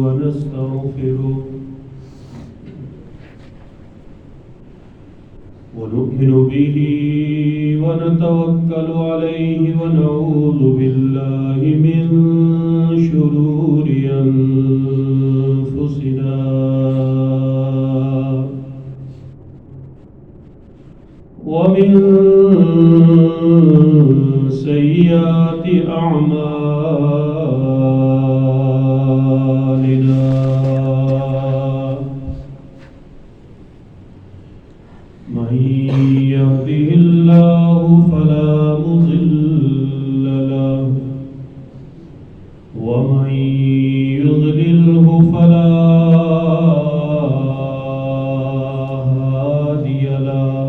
ونستغفره ونؤمن به ونتوكل عليه ونعوذ بالله من شرور أنفسنا ومن سيئات أعمالنا من يهده الله فلا مضل له ومن يضلله فلا هادي له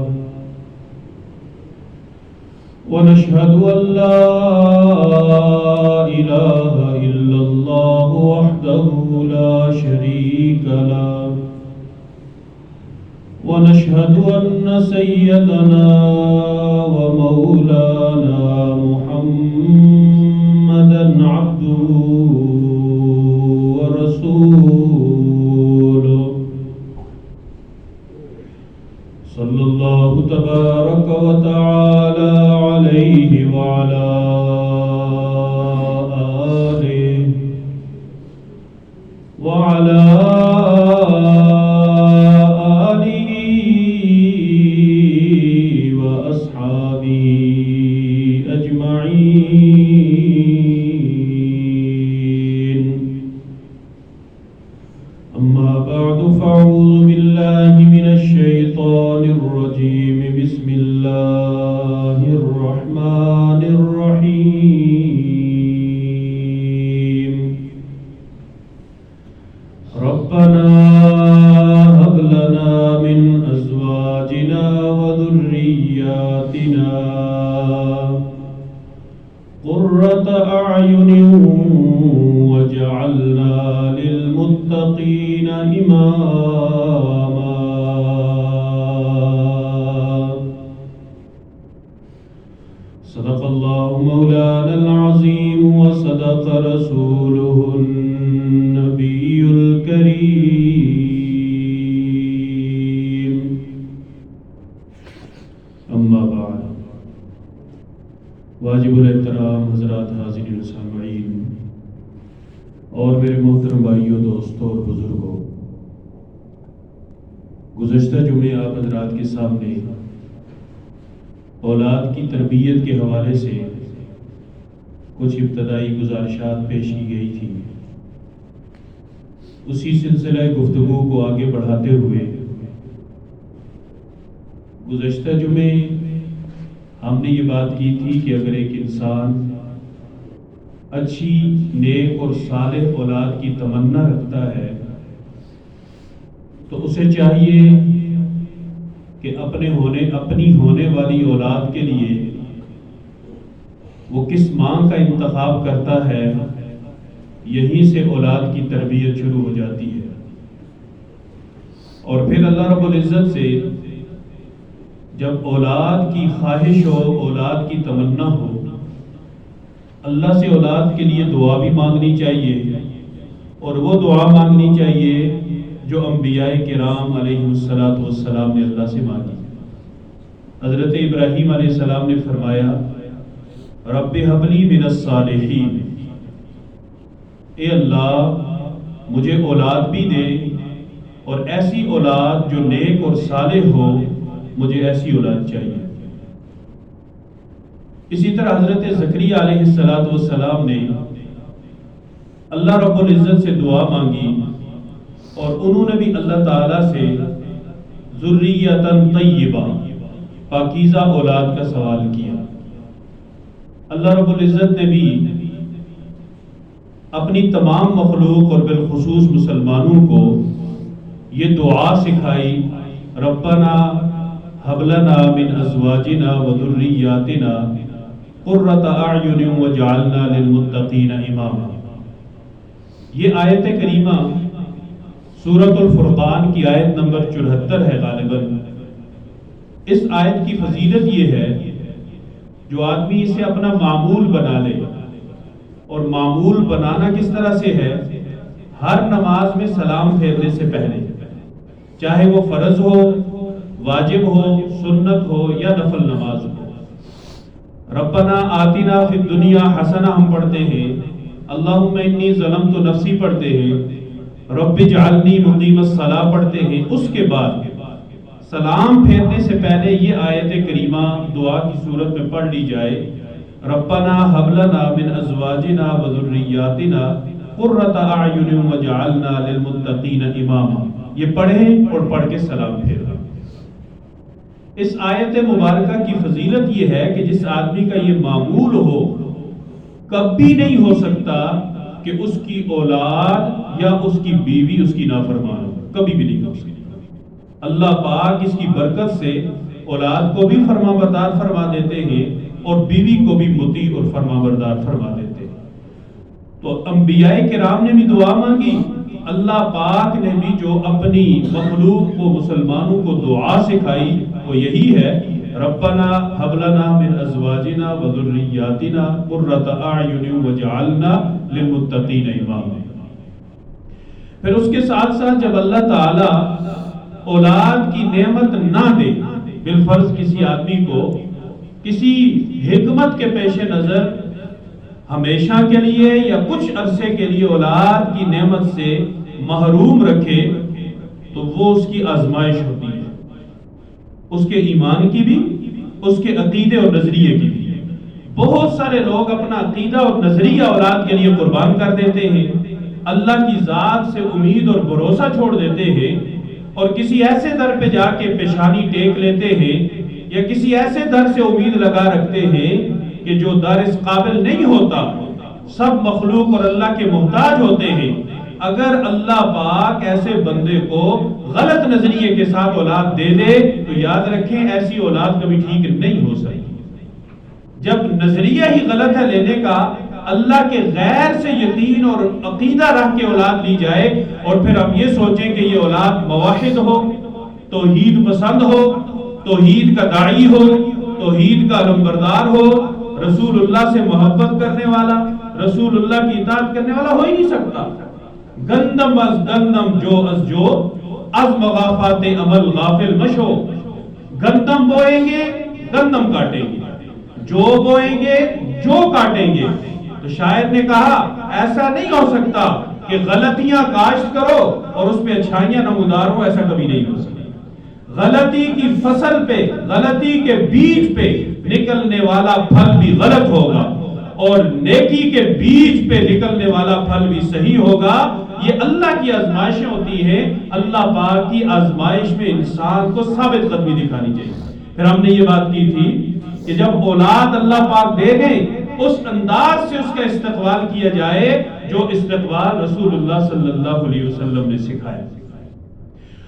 ونشهد أن لا إله إلا الله وحده لا شريك له ونشهد أن سيدنا ومولانا محمدا عبده ورسوله صلى الله تبارك وتعالى عليه وعلى آله وعلى آله وأصحابه أجمعين أما بعد فأعوذ بالله من الشيطان الرجيم بسم الله الرحمن الرحيم ربنا هب لنا من أزواجنا وذرياتنا قرة أعين واجعلنا للمتقين إماما صدق الله مولانا العظيم وصدق رسوله النبي الكريم أما بعد واجب الاحترام حضرات حاضرین و سامعین اور میرے محترم بھائیوں، دوستوں اور بزرگوں، گزشتہ جمعے آپ حضرات کے سامنے اولاد کی تربیت کے حوالے سے کچھ ابتدائی گزارشات پیش کی گئی تھی۔ اسی سلسلہ گفتگو کو آگے بڑھاتے ہوئے گزشتہ جمعے ہم نے یہ بات کی تھی کہ اگر ایک انسان اچھی، نیک اور صالح اولاد کی تمنا رکھتا ہے تو اسے چاہیے کہ اپنی ہونے والی اولاد کے لیے وہ کس ماں کا انتخاب کرتا ہے، یہیں سے اولاد کی تربیت شروع ہو جاتی ہے۔ اور پھر اللہ رب العزت سے جب اولاد کی خواہش ہو، اولاد کی تمنا ہو، اللہ سے اولاد کے لیے دعا بھی مانگنی چاہیے، اور وہ دعا مانگنی چاہیے جو انبیاء کرام علیہ السلام نے اللہ سے مانگی۔ حضرت ابراہیم علیہ السلام نے فرمایا رب ہب لی من الصالحین، اے اللہ مجھے اولاد بھی دے، اور ایسی اولاد جو نیک اور صالح ہو، مجھے ایسی اولاد چاہیے۔ اسی طرح حضرت زکریا علیہ السلام نے اللہ رب العزت سے دعا مانگی، اور انہوں نے بھی اللہ تعالیٰ سے ذریۃ طیبہ، پاکیزہ اولاد کا سوال کیا۔ اللہ رب العزت نے بھی اپنی تمام مخلوق اور بالخصوص مسلمانوں کو یہ دعا سکھائی، ربنا هب لنا من ازواجنا وذرياتنا قرۃ اعین واجعلنا للمتقین اماما۔ یہ آیت کریمہ سورۃ الفرقان کی آیت نمبر 74 ہے غالباً۔ اس آیت کی فضیلت یہ ہے جو آدمی اسے اپنا معمول بنا لے اور معمول بنانا کس طرح سے ہے؟ ہر نماز میں سلام پھیرنے سے پہلے، چاہے وہ فرض ہو، واجب ہو، سنت ہو یا نفل نماز ہو۔ ربنا آتنا فی الدنیا حسنہ ہم پڑھتے ہیں، اللہم انی ظلمت نفسی پڑھتے ہیں، رب اجعلنی مقیم الصلاۃ پڑھتے ہیں۔ اس کے بعد سلام پھیرنے سے پہلے یہ آیت کریمہ دعا کی صورت میں پڑھ لی جائے، ربنا ھب لنا من ازواجنا وذریاتنا قرۃ اعین واجعلنا للمتقین اماما، یہ پڑھیں اور پڑھ کے سلام پھیریں۔ اس آیت مبارکہ کی فضیلت یہ ہے کہ جس آدمی کا یہ معمول ہو، کبھی نہیں ہو سکتا کہ اس کی اولاد یا اس کی بیوی اس کی نافرمان ہو، کبھی بھی نہیں ہو سکتا۔ اللہ پاک اس کی برکت سے اولاد کو بھی فرما بردار فرما دیتے ہیں اور بیوی کو بھی مطیع اور فرما بردار فرما دیتے ہیں۔ تو انبیاء کرام نے بھی دعا مانگی، اللہ پاک نے بھی جو اپنی مخلوق کو، مسلمانوں کو دعا سکھائی وہ یہی ہے، ربنا ھب لنا من ازواجنا وذریاتنا قرۃ اعین واجعلنا للمتقین اماما۔ پھر اس کے ساتھ ساتھ جب اللہ تعالی اولاد کی نعمت نہ دے، بالفرض کسی آدمی کو کسی حکمت کے پیش نظر ہمیشہ کے لیے یا کچھ عرصے کے لیے اولاد کی نعمت سے محروم رکھے، تو وہ اس کی آزمائش ہوتی ہے، اس کے ایمان کی بھی، اس کے عقیدے اور نظریے کی بھی۔ بہت سارے لوگ اپنا عقیدہ اور نظریہ اولاد کے لیے قربان کر دیتے ہیں، اللہ کی ذات سے امید اور بھروسہ چھوڑ دیتے ہیں، اور کسی ایسے در پہ جا کے پیشانی ٹیک لیتے ہیں یا کسی ایسے در سے امید لگا رکھتے ہیں کہ جو در اس قابل نہیں ہوتا، سب مخلوق اور اللہ کے محتاج ہوتے ہیں۔ اگر اللہ پاک ایسے بندے کو غلط نظریے کے ساتھ اولاد دے دے تو یاد رکھیں ایسی اولاد کبھی ٹھیک نہیں ہو سکتی۔ جب نظریہ ہی غلط ہے لینے کا، اللہ کے غیر سے یقین اور عقیدہ رکھ کے اولاد لی جائے اور پھر ہم یہ سوچیں کہ یہ اولاد موحد ہو، توحید پسند ہو، توحید کا داعی ہو، توحید کا علمبردار ہو، رسول اللہ سے محبت کرنے والا، رسول اللہ کی اطاعت کرنے والا ہو ہی نہیں سکتا۔ گندم از گندم جو از جو، از مغافات عمل غافل مشو۔ گندم بوئیں گے گندم کاٹیں گے، جو بوئیں گے جو کاٹیں گے۔ تو شاعر نے کہا ایسا نہیں ہو سکتا کہ غلطیاں کاشت کرو اور اس پہ اچھائیاں نمودار ہو، ایسا کبھی نہیں ہو سکتا۔ غلطی کی فصل پہ، غلطی کے بیج پہ نکلنے والا پھل بھی غلط ہوگا اور نیکی کے بیج پہ نکلنے والا پھل بھی صحیح ہوگا۔ یہ اللہ کی آزمائشیں ہوتی ہیں، اللہ پاک کی آزمائش میں انسان کو ثابت قدمی دکھانی چاہیے۔ پھر ہم نے یہ بات کی تھی کہ جب اولاد اللہ پاک دے دیں، اس انداز سے اس کا استقبال کیا جائے جو استقبال رسول اللہ صلی اللہ علیہ وسلم نے سکھایا۔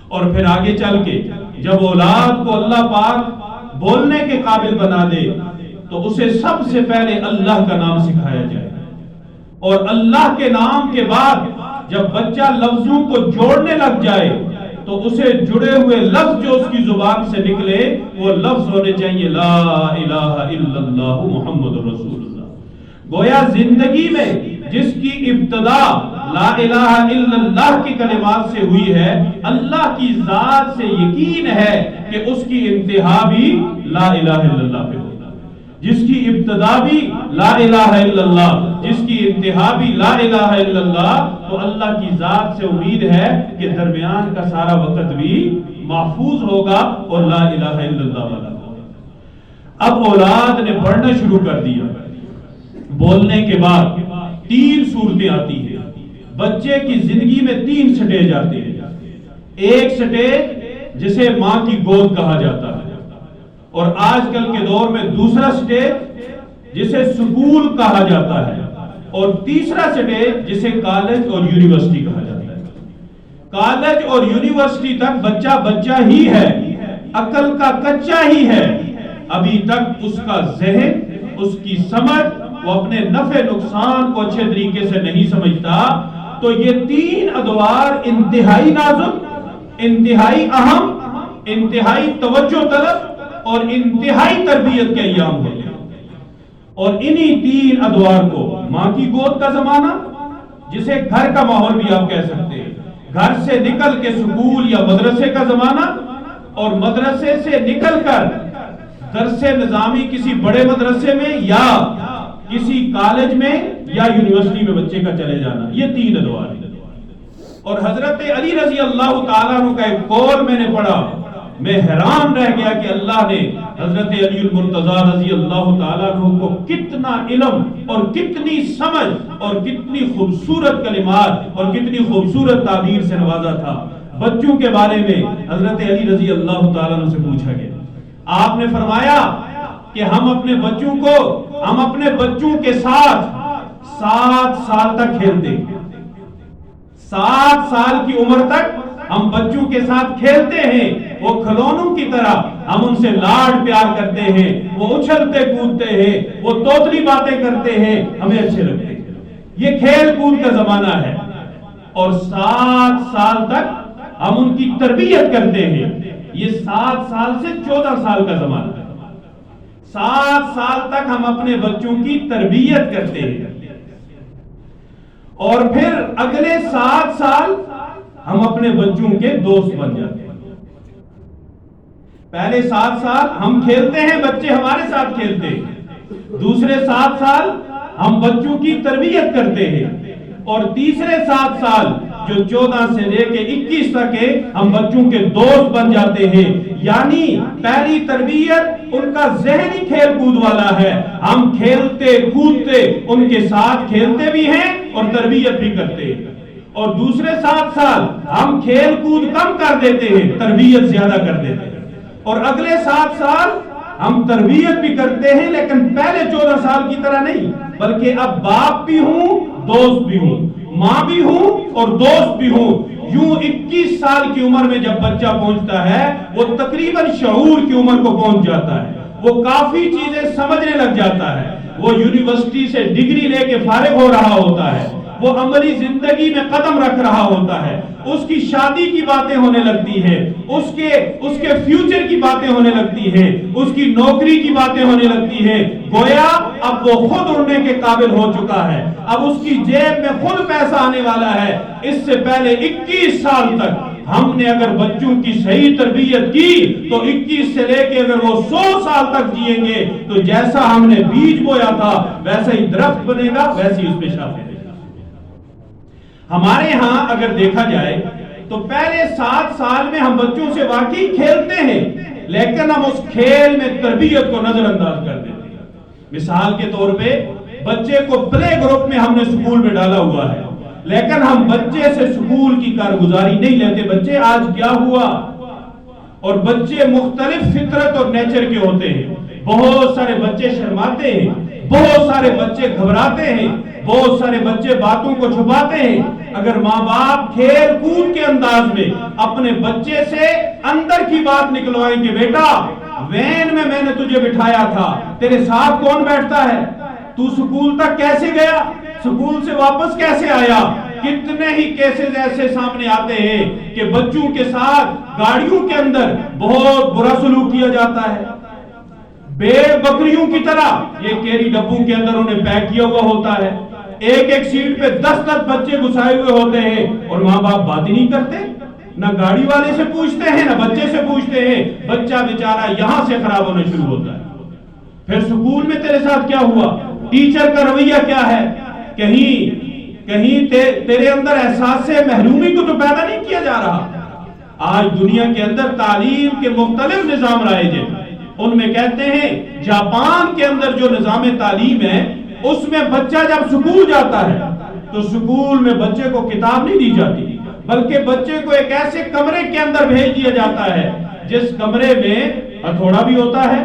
اور پھر آگے چل کے جب اولاد کو اللہ پاک بولنے کے قابل بنا دے تو اسے سب سے پہلے اللہ کا نام سکھایا جائے، اور اللہ کے نام کے بعد جب بچہ لفظوں کو جوڑنے لگ جائے تو اسے جڑے ہوئے لفظ جو اس کی زبان سے نکلے وہ لفظ ہونے چاہیے لا الہ الا اللہ محمد رسول اللہ۔ گویا زندگی میں جس کی ابتدا لا الہ الا اللہ کی کلمات سے ہوئی ہے، اللہ کی ذات سے یقین ہے کہ اس کی انتہا بھی لا الہ الا اللہ پہ ہوگی۔ جس کی ابتدا بھی لا الہ الا اللہ، جس کی انتہا بھی لا الہ الا اللہ، تو اللہ کی ذات سے امید ہے کہ درمیان کا سارا وقت بھی محفوظ ہوگا اور لا الہ الا اللہ والا ہوگا۔ اب اولاد نے پڑھنا شروع کر دیا، بولنے کے بعد 3 صورتیں آتی ہیں۔ بچے کی زندگی میں 3 سٹیج آتے ہیں۔ ایک سٹیج جسے ماں کی گود کہا جاتا ہے، اور آج کل کے دور میں دوسرا سٹیج جسے سکول کہا جاتا ہے، اور تیسرا سٹیج جسے کالج اور یونیورسٹی کہا جاتا ہے۔ کالج اور یونیورسٹی تک بچہ بچہ ہی ہے، عقل کا کچا ہی ہے، ابھی تک اس کا ذہن، اس کی سمجھ، وہ اپنے نفع نقصان کو اچھے طریقے سے نہیں سمجھتا۔ تو یہ 3 ادوار انتہائی نازک، انتہائی اہم، انتہائی توجہ طلب اور انتہائی تربیت کے ایام ہوتے ہیں۔ اور انہی 3 ادوار کو، ماں کی گود کا زمانہ جسے گھر کا ماحول بھی آپ کہہ سکتے ہیں، گھر سے نکل کے سکول یا مدرسے کا زمانہ، اور مدرسے سے نکل کر درس نظامی کسی بڑے مدرسے میں یا کسی کالج میں یا یونیورسٹی میں بچے کا چلے جانا، یہ 3 ادوار ہیں۔ اور حضرت علی رضی اللہ تعالیٰ عنہ کا ایک قول میں نے پڑھا، میں حیران رہ گیا کہ اللہ نے حضرت علی المرتضیٰ رضی اللہ تعالیٰ عنہ کو کتنا علم اور کتنی سمجھ اور کتنی خوبصورت کلمات اور کتنی خوبصورت تعبیر سے نوازا تھا۔ بچوں کے بارے میں حضرت علی رضی اللہ تعالیٰ عنہ سے پوچھا گیا، آپ نے فرمایا کہ ہم اپنے بچوں کے ساتھ 7 سال تک کھیلتے ہیں، 7 سال کی عمر تک ہم بچوں کے ساتھ کھیلتے ہیں، وہ کھلونوں کی طرح ہم ان سے لاڈ پیار کرتے ہیں، وہ اچھلتے کودتے ہیں، وہ توتلی باتیں کرتے ہیں، ہمیں اچھے لگتے ہیں۔ یہ کھیل کود کا زمانہ ہے، اور 7 سال تک ہم ان کی تربیت کرتے ہیں۔ یہ 7 سال سے 14 سال کا زمانہ ہے، 7 سال تک ہم اپنے بچوں کی تربیت کرتے ہیں، اور پھر اگلے 7 سال ہم اپنے بچوں کے دوست بن جاتے ہیں۔ پہلے 7 سال ہم کھیلتے ہیں، بچے ہمارے ساتھ کھیلتے ہیں، دوسرے 7 سال ہم بچوں کی تربیت کرتے ہیں، اور تیسرے 7 سال جو 14 سے لے کے 21 تک ہے ہم بچوں کے دوست بن جاتے ہیں۔ یعنی پہلی تربیت ان کا ذہنی کھیل کود والا ہے، ہم کھیلتے کودتے ان کے ساتھ کھیلتے بھی ہیں اور تربیت بھی کرتے ہیں، اور دوسرے 7 سال ہم کھیل کود کم کر دیتے ہیں، تربیت زیادہ کر دیتے ہیں، اور اگلے 7 سال ہم تربیت بھی کرتے ہیں لیکن پہلے 14 سال کی طرح نہیں، بلکہ اب باپ بھی ہوں دوست بھی ہوں، ماں بھی ہوں اور دوست بھی ہوں۔ یوں 21 سال کی عمر میں جب بچہ پہنچتا ہے وہ تقریباً شعور کی عمر کو پہنچ جاتا ہے، وہ کافی چیزیں سمجھنے لگ جاتا ہے، وہ یونیورسٹی سے ڈگری لے کے فارغ ہو رہا ہوتا ہے، وہ عملی زندگی میں قدم رکھ رہا ہوتا ہے، اس کی شادی کی باتیں ہونے لگتی ہیں، اس کے فیوچر کی باتیں ہونے لگتی ہیں، اس کی نوکری کی باتیں ہونے لگتی ہیں، گویا اب وہ خود اڑنے کے قابل ہو چکا ہے، اب اس کی جیب میں خود پیسہ آنے والا ہے۔ اس سے پہلے 21 سال تک ہم نے اگر بچوں کی صحیح تربیت کی تو 21 سے لے کے اگر وہ 100 سال تک جئیں گے تو جیسا ہم نے بیج بویا تھا ویسا ہی درخت بنے گا، ویسی اس پہ شاخیں۔ ہمارے ہاں اگر دیکھا جائے تو پہلے 7 سال میں ہم بچوں سے واقعی کھیلتے ہیں لیکن ہم اس کھیل میں تربیت کو نظر انداز کر دیتے ہیں۔ مثال کے طور پہ بچے کو پلے گروپ میں ہم نے سکول میں ڈالا ہوا ہے لیکن ہم بچے سے سکول کی کارگزاری نہیں لیتے، بچے آج کیا ہوا، اور بچے مختلف فطرت اور نیچر کے ہوتے ہیں۔ بہت سارے بچے شرماتے ہیں، بہت سارے بچے گھبراتے ہیں، بہت سارے بچے باتوں کو چھپاتے ہیں۔ اگر ماں باپ کھیل کود کے انداز میں اپنے بچے سے اندر کی بات نکلوائیں کہ بیٹا وین میں نے تجھے بٹھایا تھا، تیرے ساتھ کون بیٹھتا ہے، تو سکول تک کیسے گیا، سکول سے واپس کیسے آیا، کتنے ہی کیسز ایسے سامنے آتے ہیں کہ بچوں کے ساتھ گاڑیوں کے اندر بہت برا سلوک کیا جاتا ہے، بھیڑ بکریوں کی طرح یہ کیری ڈبوں کے اندر انہیں پیک کیا ہوا ہوتا ہے، ایک ایک سیٹ پہ 10 بچے گھسائے ہوئے ہوتے ہیں، اور ماں باپ بات ہی نہیں کرتے، نہ گاڑی والے سے پوچھتے ہیں نہ بچے سے پوچھتے ہیں، بچہ بیچارہ یہاں سے خراب ہونے شروع ہوتا ہے۔ پھر سکول میں تیرے ساتھ کیا ہوا، ٹیچر کا رویہ کیا ہے، کہیں تیرے اندر احساس محرومی کو تو پیدا نہیں کیا جا رہا۔ آج دنیا کے اندر تعلیم کے مختلف نظام رائج ہیں، ان میں کہتے ہیں جاپان کے اندر جو نظام تعلیم ہے اس میں بچہ جب سکول جاتا ہے تو سکول میں بچے کو کتاب نہیں دی جاتی بلکہ بچے کو ایک ایسے کمرے کے اندر بھیج دیا جاتا ہے جس کمرے میں ہتھوڑا بھی ہوتا ہے،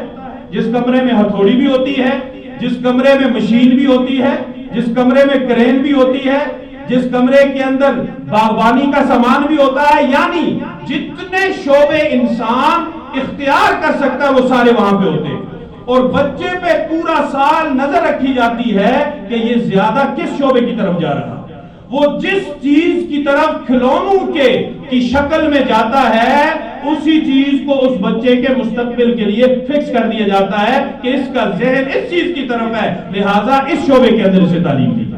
جس کمرے میں ہتھوڑی بھی ہوتی ہے، جس کمرے میں مشین بھی ہوتی ہے، جس کمرے میں کرین بھی ہوتی ہے، جس کمرے کے اندر باغبانی کا سامان بھی ہوتا ہے، یعنی جتنے شعبے انسان اختیار کر سکتا ہے وہ سارے وہاں پہ ہوتے ہیں، اور بچے پہ پورا سال نظر رکھی جاتی ہے کہ یہ زیادہ کس شعبے کی طرف جا رہا، وہ جس چیز کی طرف کھلونوں کی شکل میں جاتا ہے اسی چیز کو اس بچے کے مستقبل کے لیے فکس کر دیا جاتا ہے کہ اس کا ذہن اس چیز کی طرف ہے، لہذا اس شعبے کے اندر اسے تعلیم دی۔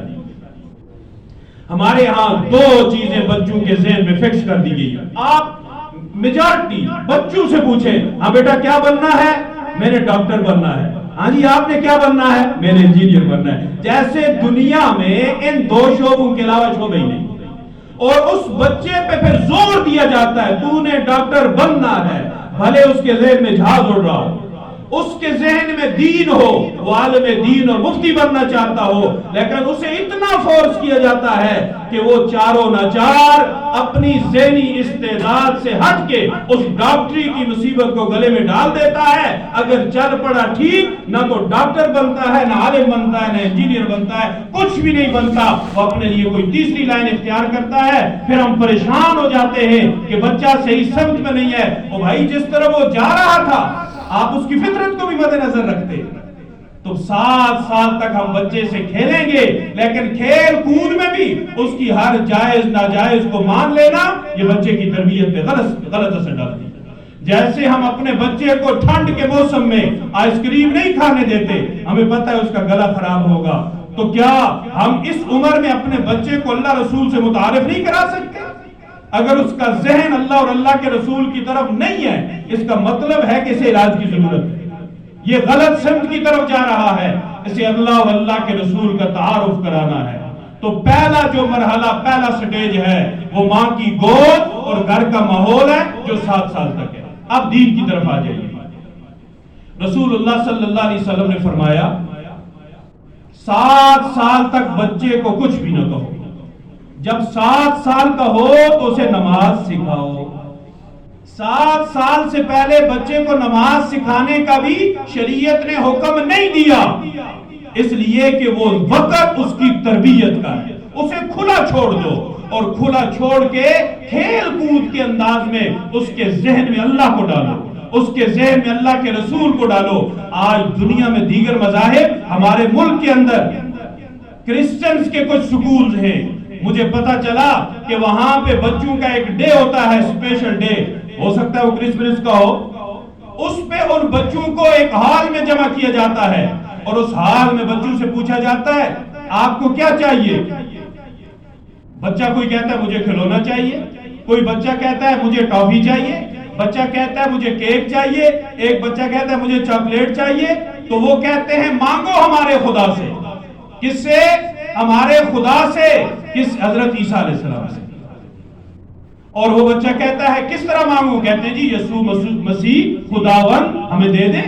ہمارے ہاں دو چیزیں بچوں کے ذہن میں فکس کر دی گئی ہیں۔ آپ میجارٹی بچوں سے پوچھیں، ہاں بیٹا کیا بننا ہے؟ میں نے ڈاکٹر بننا ہے۔ ہاں جی آپ نے کیا بننا ہے؟ میں نے انجینئر بننا ہے۔ جیسے دنیا میں ان دو شعبوں کے علاوہ شعبے ہی نہیں، اور اس بچے پہ پھر زور دیا جاتا ہے تو نے ڈاکٹر بننا ہے، بھلے اس کے ذہن میں جہاز اڑ رہا ہو، اس کے ذہن میں دین ہو، وہ عالم دین اور مفتی بننا چاہتا ہو، لیکن اسے اتنا فورس کیا جاتا ہے کہ وہ چاروں ناچار اپنی ذہنی استعداد سے ہٹ کے اس ڈاکٹری کی مصیبت کو گلے میں ڈال دیتا ہے۔ اگر چل پڑا ٹھیک، نہ تو ڈاکٹر بنتا ہے، نہ عالم بنتا ہے، نہ انجینئر بنتا ہے، کچھ بھی نہیں بنتا، وہ اپنے لیے کوئی تیسری لائن اختیار کرتا ہے۔ پھر ہم پریشان ہو جاتے ہیں کہ بچہ صحیح سمت میں نہیں ہے۔ او بھائی جس طرح وہ جا رہا تھا آپ اس کی فطرت کو بھی مد نظر رکھتے، تو 7 سال تک ہم بچے سے کھیلیں گے، لیکن کھیل کود میں بھی اس کی ہر جائز ناجائز کو مان لینا یہ بچے کی تربیت پہ غلط اثر ڈالتی ہے۔ جیسے ہم اپنے بچے کو ٹھنڈ کے موسم میں آئس کریم نہیں کھانے دیتے، ہمیں پتہ ہے اس کا گلا خراب ہوگا، تو کیا ہم اس عمر میں اپنے بچے کو اللہ رسول سے متعارف نہیں کرا سکتے؟ اگر اس کا ذہن اللہ اور اللہ کے رسول کی طرف نہیں ہے، اس کا مطلب ہے کہ اسے علاج کی ضرورت ہے، یہ غلط سمت کی طرف جا رہا ہے، اسے اللہ اور اللہ کے رسول کا تعارف کرانا ہے۔ تو پہلا جو مرحلہ، پہلا سٹیج ہے وہ ماں کی گود اور گھر کا ماحول ہے جو 7 سال تک ہے۔ اب دین کی طرف آ جائیے۔ رسول اللہ صلی اللہ علیہ وسلم نے فرمایا 7 سال تک بچے کو کچھ بھی نہ کہو، جب 7 سال کا ہو تو اسے نماز سکھاؤ۔ 7 سال سے پہلے بچے کو نماز سکھانے کا بھی شریعت نے حکم نہیں دیا، اس لیے کہ وہ وقت اس کی تربیت کا ہے، اسے کھلا چھوڑ دو، اور کھلا چھوڑ کے کھیل کود کے انداز میں اس کے ذہن میں اللہ کو ڈالو، اس کے ذہن میں اللہ کے رسول کو ڈالو۔ آج دنیا میں دیگر مذاہب، ہمارے ملک کے اندر کرسچنز کے کچھ سکولز ہیں، مجھے پتا چلا کہ وہاں پہ بچوں کا ایک ڈے ہوتا ہے، اسپیشل ڈے، ہو سکتا ہے وہ کرسمس کا ہو، اس پہ ان بچوں کو ایک ہال میں جمع کیا جاتا ہے، اور اس ہال میں بچوں سے پوچھا جاتا ہے آپ کو کیا چاہیے؟ بچہ کوئی کہتا ہے مجھے کھلونا چاہیے، کوئی بچہ کہتا ہے مجھے ٹافی چاہیے، بچہ کہتا ہے مجھے کیک چاہیے، ایک بچہ کہتا ہے مجھے چاکلیٹ چاہیے۔ تو وہ کہتے ہیں مانگو ہمارے خدا سے۔ کس سے؟ ہمارے خدا سے، کس؟ حضرت عیسیٰ علیہ السلام سے۔ اور وہ بچہ کہتا ہے کس طرح مانگو؟ کہتے ہیں جی یسوع مسیح خداوند ہمیں دے دے۔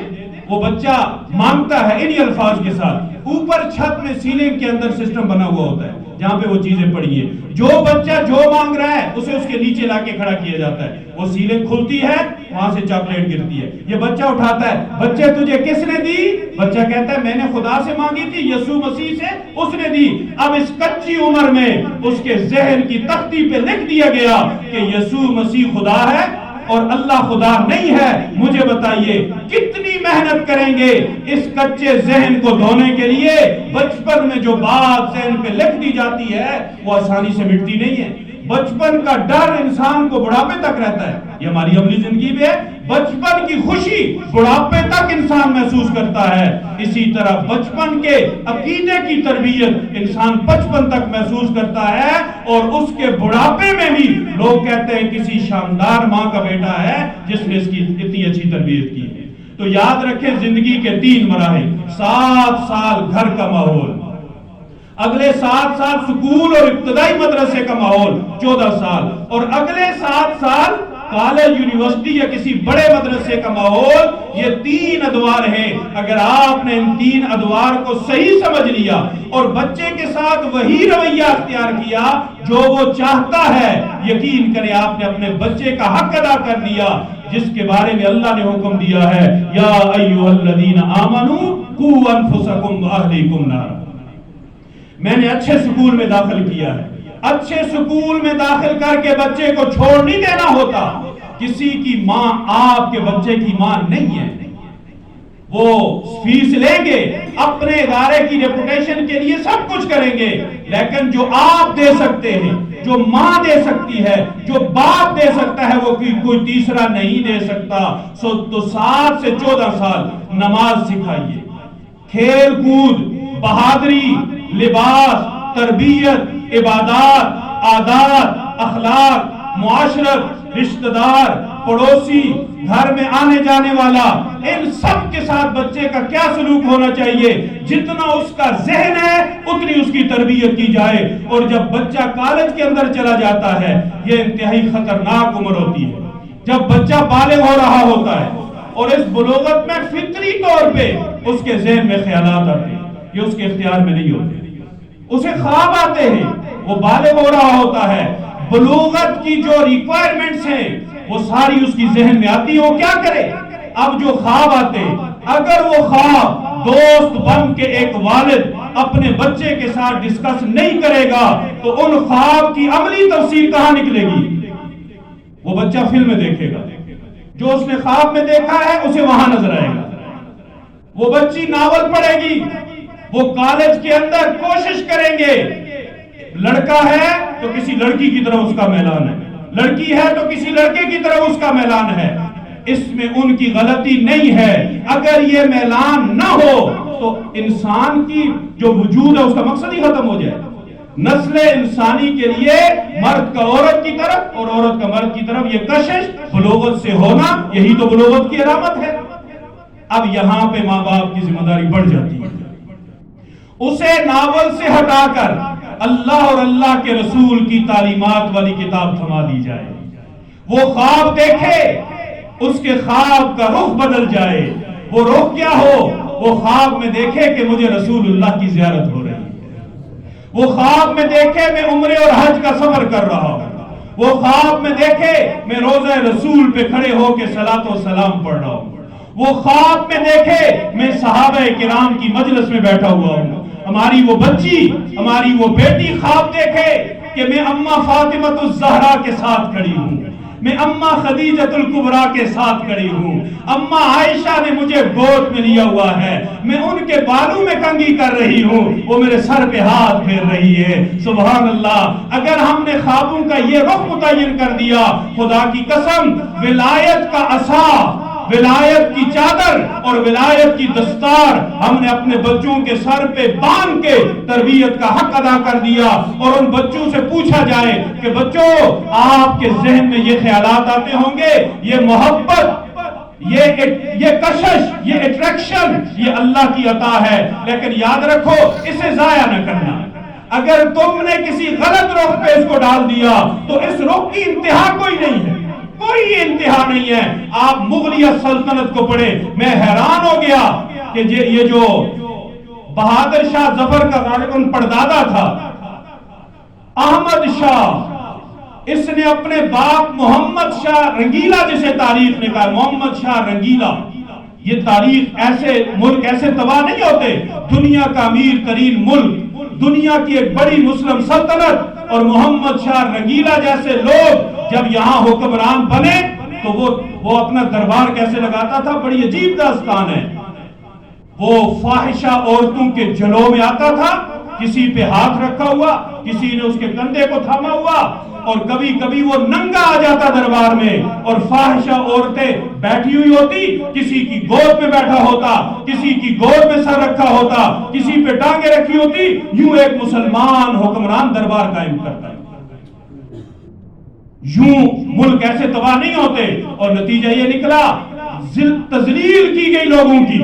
وہ بچہ مانگتا ہے انہی الفاظ کے ساتھ۔ اوپر چھت میں سیلنگ کے اندر سسٹم بنا ہوا ہوتا ہے جہاں پہ وہ چیزیں پڑی ہیں، جو بچہ جو مانگ رہا ہے اسے اس کے نیچے لا کے کھڑا کیا جاتا ہے، وہ سیلنگ کھلتی ہے، وہاں سے چاکلیٹ گرتی ہے، یہ بچہ اٹھاتا ہے، بچے تجھے کس نے دی؟ بچہ کہتا ہے میں نے خدا سے مانگی تھی، یسوع مسیح سے، اس نے دی۔ اب اس کچی عمر میں اس کے ذہن کی تختی پہ لکھ دیا گیا کہ یسوع مسیح خدا ہے اور اللہ خدا نہیں ہے۔ مجھے بتائیے کتنی محنت کریں گے اس کچے ذہن کو دھونے کے لیے؟ بچپن میں جو بات ذہن پہ لکھ دی جاتی ہے وہ آسانی سے مٹتی نہیں ہے۔ بچپن کا ڈر انسان کو بڑھاپے تک رہتا ہے، یہ ہماری عملی زندگی میں ہے۔ بچپن کی خوشی بڑھاپے تک انسان محسوس کرتا ہے، اسی طرح بچپن کے عقیدے کی تربیت انسان بچپن تک محسوس کرتا ہے، اور اس کے بڑھاپے میں بھی لوگ کہتے ہیں کسی شاندار ماں کا بیٹا ہے جس نے اس کی اتنی اچھی تربیت کی ہے۔ تو یاد رکھیں زندگی کے 3 مراحل: 7 سال گھر کا ماحول، اگلے 7 سال سکول اور ابتدائی مدرسے کا ماحول 14 سال، اور اگلے 7 سال کالج، یونیورسٹی یا کسی بڑے مدرسے کا ماحول۔ یہ 3 ادوار ہیں۔ اگر آپ نے ان 3 ادوار کو صحیح سمجھ لیا اور بچے کے ساتھ وہی رویہ اختیار کیا جو وہ چاہتا ہے، یقین کریں آپ نے اپنے بچے کا حق ادا کر دیا جس کے بارے میں اللہ نے حکم دیا ہے، یا ایھا الذین آمنوا قوا انفسکم واہلیکم نارا۔ میں نے اچھے سکول میں داخل کیا ہے، اچھے سکول میں داخل کر کے بچے کو چھوڑ نہیں دینا ہوتا۔ کسی کی ماں آپ کے بچے کی ماں نہیں ہے، وہ فیس لیں گے، اپنے ادارے کی ریپوٹیشن کے لیے سب کچھ کریں گے، لیکن جو آپ دے سکتے ہیں، جو ماں دے سکتی ہے، جو باپ دے سکتا ہے، وہ کوئی تیسرا نہیں دے سکتا۔ تو 7 سے 14 سال نماز سکھائیے، کھیل کود، بہادری، لباس، تربیت، عبادات، عادات، اخلاق، معاشرت، رشتہ دار، پڑوسی، گھر میں آنے جانے والا، ان سب کے ساتھ بچے کا کیا سلوک ہونا چاہیے، جتنا اس کا ذہن ہے اتنی اس کی تربیت کی جائے۔ اور جب بچہ کالج کے اندر چلا جاتا ہے، یہ انتہائی خطرناک عمر ہوتی ہے، جب بچہ بالغ ہو رہا ہوتا ہے اور اس بلوغت میں فطری طور پہ اس کے ذہن میں خیالات آتے ہیں، یہ اس کے اختیار میں نہیں ہوتے، اسے خواب آتے ہیں، وہ بالغ ہو رہا ہوتا ہے، بلوغت کی جو ریکوائرمنٹس ہیں وہ ساری اس کی ذہن میں آتی ہے، وہ کیا کرے؟ اب جو خواب آتے، اگر وہ خواب دوست بن کے ایک والد اپنے بچے کے ساتھ ڈسکس نہیں کرے گا تو ان خواب کی عملی تفسیر کہاں نکلے گی؟ وہ بچہ فلم میں دیکھے گا، جو اس نے خواب میں دیکھا ہے اسے وہاں نظر آئے گا، وہ بچی ناول پڑھے گی، وہ کالج کے اندر کوشش کریں گے، لڑکا ہے تو کسی لڑکی کی طرف اس کا میلان ہے، لڑکی ہے تو کسی لڑکے کی طرف اس کا میلان ہے، اس میں ان کی غلطی نہیں ہے۔ اگر یہ میلان نہ ہو تو انسان کی جو وجود ہے اس کا مقصد ہی ختم ہو جائے۔ نسل انسانی کے لیے مرد کا عورت کی طرف اور عورت کا مرد کی طرف یہ کشش بلوغت سے ہونا، یہی تو بلوغت کی علامت ہے۔ اب یہاں پہ ماں باپ کی ذمہ داری بڑھ جاتی ہے، اسے ناول سے ہٹا کر اللہ اور اللہ کے رسول کی تعلیمات والی کتاب تھما دی جائے، وہ خواب دیکھے، اس کے خواب کا رخ بدل جائے۔ وہ رخ کیا ہو؟ وہ خواب میں دیکھے کہ مجھے رسول اللہ کی زیارت ہو رہی ہے، وہ خواب میں دیکھے میں عمرے اور حج کا سفر کر رہا ہوں، وہ خواب میں دیکھے میں روضہ رسول پہ کھڑے ہو کے صلاۃ و سلام پڑھ رہا ہوں، وہ خواب میں دیکھے میں صحابہ کرام کی مجلس میں بیٹھا ہوا ہوں۔ ہماری وہ بچی، ہماری وہ بیٹی خواب دیکھے کہ میں اماں فاطمہ الزہرا کے ساتھ کھڑی ہوں، میں اماں خدیجۃ الکبریٰ کے ساتھ کھڑی ہوں، اماں عائشہ نے مجھے گود میں لیا ہوا ہے، میں ان کے بالوں میں کنگھی کر رہی ہوں، وہ میرے سر پہ ہاتھ پھیر رہی ہے۔ سبحان اللہ! اگر ہم نے خوابوں کا یہ رخ متعین کر دیا، خدا کی قسم ولایت کا عصا، ولایت کی چادر اور ولایت کی دستار ہم نے اپنے بچوں کے سر پہ باندھ کے تربیت کا حق ادا کر دیا۔ اور ان بچوں سے پوچھا جائے کہ بچوں، آپ کے ذہن میں یہ خیالات آتے ہوں گے، یہ محبت، یہ کشش، یہ اٹریکشن، یہ اللہ کی عطا ہے، لیکن یاد رکھو اسے ضائع نہ کرنا۔ اگر تم نے کسی غلط رخ پہ اس کو ڈال دیا تو اس رخ کی انتہا کوئی نہیں ہے، کوئی انتہا نہیں ہے۔ آپ مغلیہ سلطنت کو پڑھے، میں حیران ہو گیا کہ یہ جو بہادر شاہ ظفر کا غالباً پردادا تھا، احمد شاہ، اس نے اپنے باپ محمد شاہ رنگیلا، جسے تاریخ نے کہا محمد شاہ رنگیلا، یہ تاریخ ایسے ملک ایسے تباہ نہیں ہوتے، دنیا کا امیر ترین ملک، دنیا کی ایک بڑی مسلم سلطنت، اور محمد شاہ رنگیلا جیسے لوگ جب یہاں حکمران بنے تو وہ اپنا دربار کیسے لگاتا تھا، بڑی عجیب داستان ہے۔ وہ فاحشہ عورتوں کے جلوں میں آتا تھا، کسی پہ ہاتھ رکھا ہوا، کسی نے اس کے کندھے کو تھاما ہوا، اور کبھی کبھی وہ ننگا آ جاتا دربار میں، اور فاحشہ عورتیں بیٹھی ہوئی ہوتی، کسی کی گود میں بیٹھا ہوتا، کسی کی گود میں سر رکھا ہوتا، کسی پہ ٹانگیں رکھی ہوتی، یوں ایک مسلمان حکمران دربار قائم کرتا ہے۔ یوں ملک ایسے تباہ نہیں ہوتے، اور نتیجہ یہ نکلا تذلیل کی گئی لوگوں کی،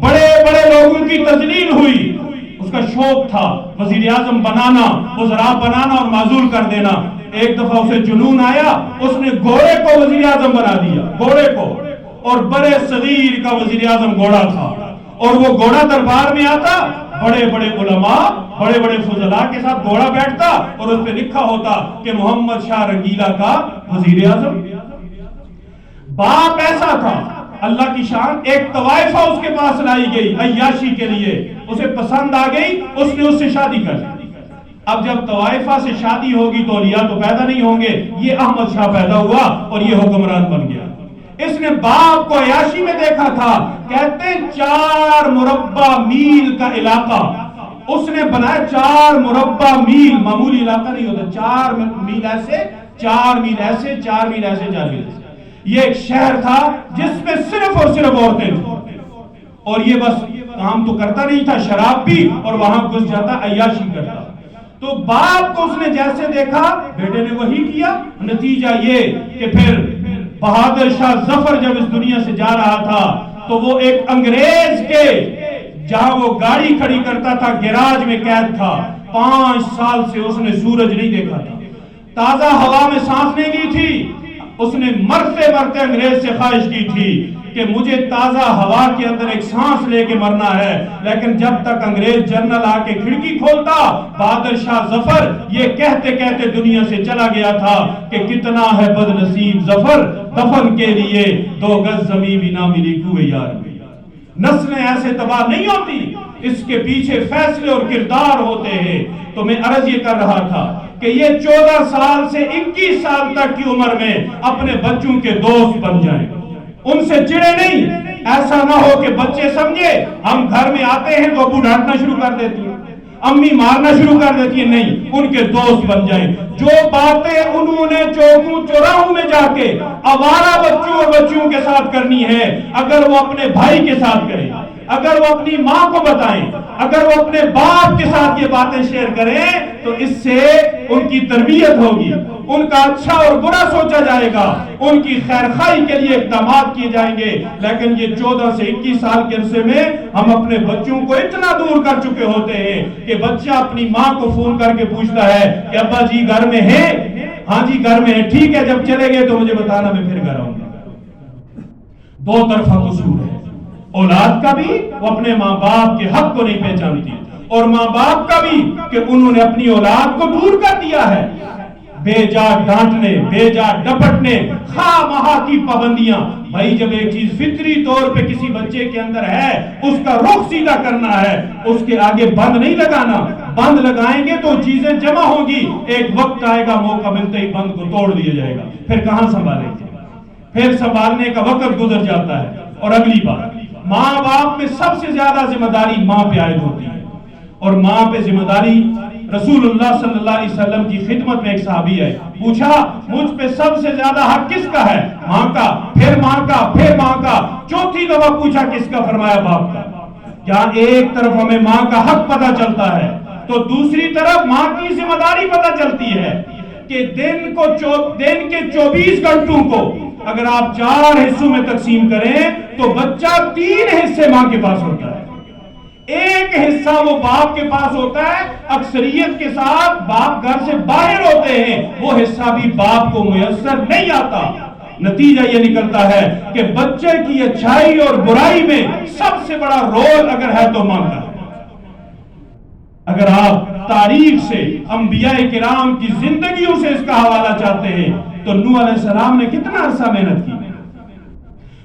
بڑے بڑے لوگوں کی تذلیل ہوئی۔ اس کا شوق تھا وزیر اعظم بنانا، وزراء بنانا اور معزول کر دینا۔ ایک دفعہ اسے جنون آیا، اس نے گھوڑے کو وزیر اعظم بنا دیا، گھوڑے کو، اور بڑے صغیر کا وزیر اعظم گھوڑا تھا، اور وہ گھوڑا دربار میں آتا، بڑے بڑے علماء، بڑے بڑے فضلاء کے ساتھ گھوڑا بیٹھتا، اور اس پہ لکھا ہوتا کہ محمد شاہ رنگیلا کا وزیر اعظم۔ باپ ایسا تھا، اللہ کی شان، ایک طوائفہ اس کے پاس لائی گئی عیاشی کے لیے، اسے پسند آ گئی، اس نے اس سے شادی کر لی۔ اب جب طوائفہ سے شادی ہوگی تو اولیاء تو پیدا نہیں ہوں گے، یہ احمد شاہ پیدا ہوا اور یہ حکمران بن گیا۔ اس نے باپ کو عیاشی میں دیکھا تھا. کہتے ہیں 4 مربع میل کا علاقہ اس نے بنایا. 4 مربع میل معمولی علاقہ نہیں ہوتا. 4 میل ایسے 4 میل ایسے 4 میل ایسے 4 میل ایسے. یہ ایک شہر تھا جس میں صرف اور صرف عورتیں تھیں, اور یہ بس کام تو کرتا نہیں تھا, شراب بھی, اور وہاں گھس جاتا عیاشی کرتا. تو باپ کو اس نے جیسے دیکھا بیٹے نے وہی کیا. نتیجہ یہ کہ پھر بہادر شاہ ظفر جب اس دنیا سے جا رہا تھا تو وہ ایک انگریز کے جہاں وہ گاڑی کھڑی کرتا تھا گیراج میں قید تھا. 5 سال سے اس نے سورج نہیں دیکھا تھا, تازہ ہوا میں سانس نہیں لی تھی. اس نے مرتے مرتے انگریز سے خواہش کی تھی کہ مجھے تازہ ہوا کے اندر ایک سانس لے کے مرنا ہے. لیکن جب تک انگریز جنرل آ کے کھڑکی کھولتا, بہادر شاہ ظفر یہ کہتے کہتے دنیا سے چلا گیا تھا کہ کتنا ہے بد نصیب ظفر, دفن کے لیے 2 گز زمین بھی نہ ملی کوئے یار میں. نسلیں ایسے تباہ نہیں ہوتی, اس کے پیچھے فیصلے اور کردار ہوتے ہیں. تو میں عرض یہ کر رہا تھا کہ یہ 14 سال سے 21 سال تک کی عمر میں اپنے بچوں کے دوست بن جائیں, ان سے چڑے نہیں. ایسا نہ ہو کہ بچے سمجھے ہم گھر میں آتے ہیں تو ابو ڈانٹنا شروع کر دیتی ہیں, امی مارنا شروع کر دیتی ہیں. نہیں, ان کے دوست بن جائیں. جو باتیں انہوں نے چوکوں چوراہوں میں جا کے آوارہ بچوں اور بچیوں کے ساتھ کرنی ہے, اگر وہ اپنے بھائی کے ساتھ کریں, اگر وہ اپنی ماں کو بتائیں, اگر وہ اپنے باپ کے ساتھ یہ باتیں شیئر کریں, تو اس سے ان کی تربیت ہوگی, ان کا اچھا اور برا سوچا جائے گا, ان کی خیرخواہی کے لیے اقدامات کیے جائیں گے. لیکن یہ 14 سے 21 سال کے عرصے میں ہم اپنے بچوں کو اتنا دور کر چکے ہوتے ہیں کہ بچہ اپنی ماں کو فون کر کے پوچھتا ہے کہ ابا جی گھر میں ہے؟ ہاں جی گھر میں ہے, ٹھیک ہے جب چلے گئے تو مجھے بتانا, میں پھر گھر آؤں گا. 2 طرفہ قصور ہے. اولاد کا بھی وہ اپنے ماں باپ کے حق کو نہیں پہچانتی, اور ماں باپ کا بھی کہ انہوں نے اپنی اولاد کو دور کر دیا ہے. بے جا ڈانٹنے, بے جا ڈپٹنے, خواہ مہا کی پابندیاں. بھائی جب ایک چیز فطری طور پہ کسی بچے کے اندر ہے, اس کا رخ سیدھا کرنا ہے, اس کے آگے بند نہیں لگانا. بند لگائیں گے تو چیزیں جمع ہوں گی, ایک وقت آئے گا موقع ملتے ہی بند کو توڑ دیا جائے گا, پھر کہاں سنبھالیں گے, پھر سنبھالنے کا وقت گزر جاتا ہے. اور اگلی بات, ماں باپ میں سب سے زیادہ ذمہ داری ماں پہ عائد ہوتی ہے, اور ماں پہ ذمہ داری رسول اللہ صلی اللہ علیہ وسلم کی خدمت میں ایک صحابی ہے, پوچھا مجھ پہ سب سے زیادہ حق کس کا ہے؟ ماں کا, پھر ماں کا, پھر ماں کا, چوتھی دفعہ پوچھا کس کا؟ فرمایا باپ کا. کیا ایک طرف ہمیں ماں کا حق پتہ چلتا ہے تو دوسری طرف ماں کی ذمہ داری پتہ چلتی ہے کہ دن کے 24 گھنٹوں کو اگر آپ 4 حصوں میں تقسیم کریں تو بچہ 3 حصے ماں کے پاس ہوتا ہے, 1 حصہ وہ باپ کے پاس ہوتا ہے. اکثریت کے ساتھ باپ گھر سے باہر ہوتے ہیں, وہ حصہ بھی باپ کو میسر نہیں آتا. نتیجہ یہ نکلتا ہے کہ بچے کی اچھائی اور برائی میں سب سے بڑا رول اگر ہے تو ماں کا. اگر آپ تاریخ سے انبیاء کرام کی زندگیوں سے اس کا حوالہ چاہتے ہیں تو نوح علیہ السلام نے کتنا عرصہ محنت کی.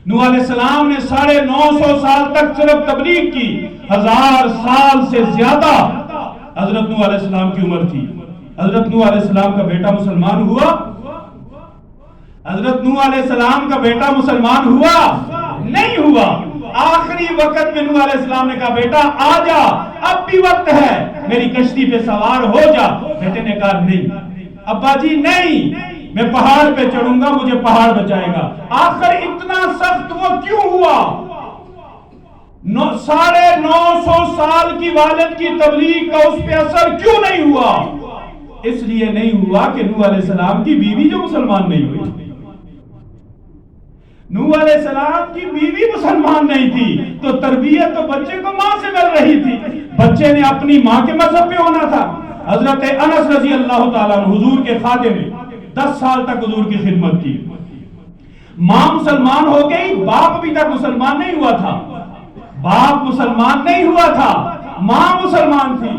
نوح علیہ السلام نے 950 سال تک صرف تبلیغ کی, 1000 سال سے زیادہ حضرت نوح علیہ السلام کی عمر تھی. حضرت نوح علیہ السلام کا بیٹا مسلمان ہوا؟ حضرت نوح علیہ السلام کا بیٹا مسلمان ہوا؟ نہیں ہوا. آخری وقت میں نوح علیہ السلام نے کہا بیٹا آ جا, اب بھی وقت ہے, میری کشتی پہ سوار ہو جا. بیٹے نے کہا نہیں. ابا جی نہیں, میں پہاڑ پہ چڑھوں گا, مجھے پہاڑ بچائے گا. آخر اتنا سخت وہ کیوں ہوا؟ 950 سال کی والد کی تبلیغ کا اس پہ اثر کیوں نہیں ہوا؟ اس لیے نہیں ہوا کہ نوح علیہ السلام کی بیوی جو مسلمان نہیں ہوئی. نوح علیہ السلام کی بیوی مسلمان نہیں تھی تو تربیت تو بچے کو ماں سے مل رہی تھی. بچے نے اپنی ماں کے مذہب پہ ہونا تھا. حضرت انس رضی اللہ تعالیٰ عنہ حضور کے خادم میں 10 سال تک حضور کی خدمت کی. ماں مسلمان ہو گئی, باپ ابھی تک مسلمان نہیں ہوا تھا. باپ مسلمان نہیں ہوا تھا, ماں مسلمان تھی.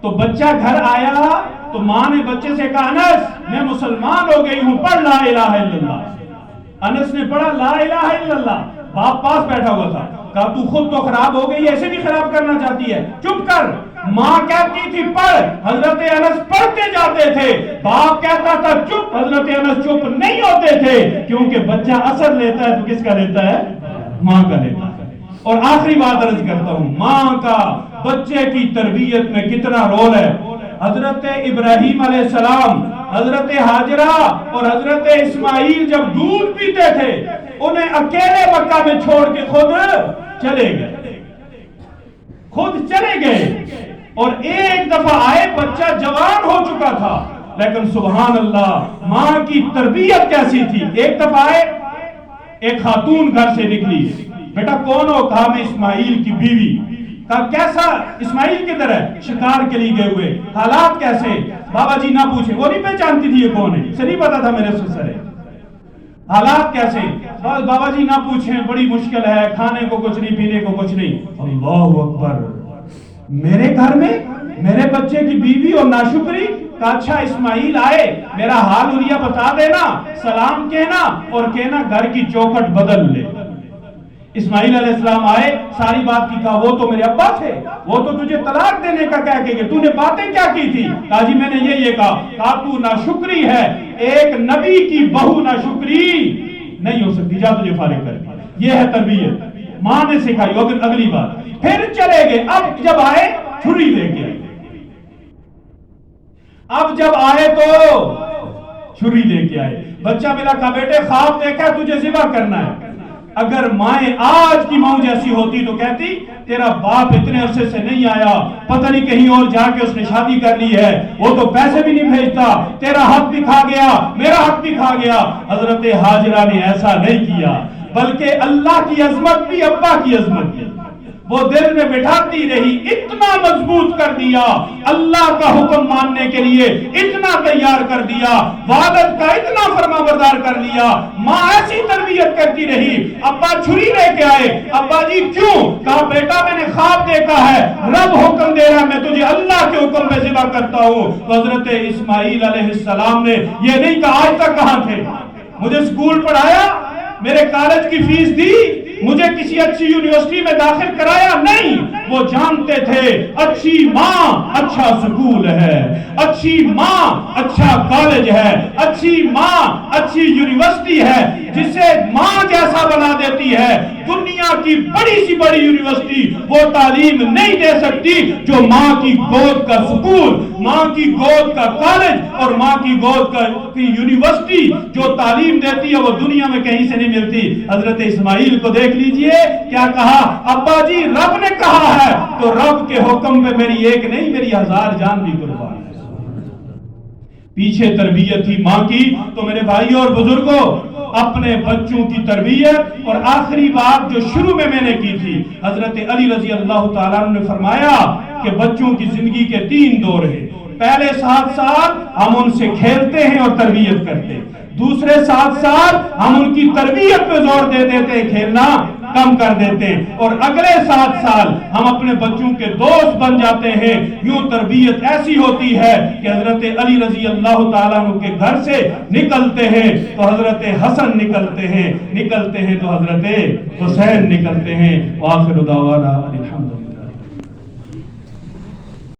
تو بچہ گھر آیا تو ماں نے بچے سے کہا انس میں مسلمان ہو گئی ہوں, پڑھ لا الہ الا اللہ. انس نے پڑھا لا الہ الا اللہ. باپ پاس بیٹھا ہوا تھا, کہا تو خود تو خراب ہو گئی, ایسے بھی خراب کرنا چاہتی ہے, چپ کر. ماں کہتی تھی پڑھ، حضرت انس پڑھتے جاتے تھے، باپ کہتا تھا چپ، حضرت انس چپ نہیں ہوتے تھے، کیونکہ بچہ اثر لیتا ہے تو کس کا لیتا ہے؟ ماں کا لیتا ہے۔ اور آخری بات عرض کرتا ہوں، ماں کا بچے کی تربیت میں کتنا رول ہے۔ حضرت ابراہیم علیہ السلام، حضرت ہاجرہ اور حضرت اسماعیل جب دودھ پیتے تھے، انہیں اکیلے مکہ میں چھوڑ کے خود چلے گئے، اور ایک دفعہ آئے، بچہ جوان ہو چکا تھا، لیکن سبحان اللہ ماں کی تربیت کیسی تھی۔ ایک دفعہ آئے، ایک خاتون گھر سے نکلی، بیٹا کون ہو؟ کہا میں اسماعیل کی بیوی۔ کہا کیسا؟ اسماعیل کدھر ہے؟ شکار کے لیے گئے ہوئے۔ حالات کیسے؟ بابا جی نہ پوچھے، وہ نہیں پہچانتی تھی یہ کون ہے، اسے نہیں پتا تھا میرے سسر ہے۔ حالات کیسے؟ بابا جی نہ پوچھیں، بڑی مشکل ہے، کھانے کو کچھ نہیں، پینے کو کچھ نہیں۔ اللہ اکبر، میرے گھر میں میرے بچے کی بیوی اور ناشکری؟ کہا اچھا اسماعیل آئے، میرا حال حلیہ بتا دینا، سلام کہنا اور کہنا گھر کی چوکھٹ بدل لے۔ اسماعیل علیہ السلام آئے، ساری بات کی، کہا وہ تو میرے ابا تھے، وہ تو تجھے طلاق دینے کا کہہ کے گئے، تو نے باتیں کیا کی تھی؟ کہا جی میں نے یہ کہا تو ناشکری ہے، ایک نبی کی بہو ناشکری نہیں ہو سکتی، جا تجھے فارغ کر دیا۔ یہ ہے تربیت، ماں نے سکھائی۔ اگلی بات، پھر چلے گئے، اب جب آئے چھری لے کے آئے، اب جب آئے تو چھری لے کے آئے۔ بچہ ملا، کہا بیٹے خواب دیکھا تجھے ذبح کرنا ہے۔ اگر مائیں آج کی ماں جیسی ہوتی تو کہتی تیرا باپ اتنے عرصے سے نہیں آیا، پتہ نہیں کہیں اور جا کے اس نے شادی کر لی ہے، وہ تو پیسے بھی نہیں بھیجتا، تیرا حق بھی کھا گیا، میرا حق بھی کھا گیا۔ حضرت ہاجرہ نے ایسا نہیں کیا، بلکہ اللہ کی عظمت بھی ابا کی عظمت بھی وہ دل میں بٹھاتی رہی، اتنا مضبوط کر دیا، اللہ کا حکم ماننے کے لیے اتنا تیار کر دیا، والد کا اتنا فرما بردار کر لیا۔ ماں ایسی تربیت کرتی رہی۔ ابا چھری لے کے آئے، ابا جی کیوں؟ کہا بیٹا میں نے خواب دیکھا ہے، رب حکم دے رہا ہے، میں تجھے اللہ کے حکم پہ ذبح کرتا ہوں۔ تو حضرت اسماعیل علیہ السلام نے یہ نہیں کہا آج تک کہاں تھے، مجھے اسکول پڑھایا، میرے کالج کی فیس دی، مجھے کسی اچھی یونیورسٹی میں داخل کرایا، نہیں، وہ جانتے تھے اچھی ماں اچھا سکول ہے، اچھی ماں اچھا کالج ہے، اچھی ماں اچھی یونیورسٹی ہے۔ جسے ماں جیسا بنا دیتی ہے، دنیا کی بڑی سی بڑی یونیورسٹی وہ تعلیم نہیں دے سکتی جو ماں کی گود کا سکول، ماں کی گود کا کالج اور ماں کی گود کا یونیورسٹی جو تعلیم دیتی ہے وہ دنیا میں کہیں سے نہیں ملتی۔ حضرت اسماعیل کو دیکھ لیجئے، کیا کہا؟ ابا جی رب نے کہا ہے تو رب کے حکم پہ میری ایک نہیں میری 1000 جان بھی قربان ہے۔ پیچھے تربیت تھی ماں کی۔ تو میرے بھائیوں اور بزرگوں، اپنے بچوں کی تربیت، اور آخری بات جو شروع میں نے کی تھی، حضرت علی رضی اللہ تعالیٰ عنہ نے فرمایا کہ بچوں کی زندگی کے 3 دور ہیں۔ پہلے 7 سال ہم ان سے کھیلتے ہیں اور تربیت کرتے ہیں، دوسرے 7 سال ہم ان کی تربیت پہ زور دے دیتے ہیں، کھیلنا کم کر دیتے ہیں، اور اگلے 7 سال ہم اپنے بچوں کے دوست بن جاتے ہیں۔ یوں تربیت ایسی ہوتی ہے کہ حضرت علی رضی اللہ تعالیٰ عنہ کے گھر سے نکلتے ہیں تو حضرت حسن نکلتے ہیں تو حضرت حسین نکلتے ہیں۔ وآخر دعوانا الحمدللہ۔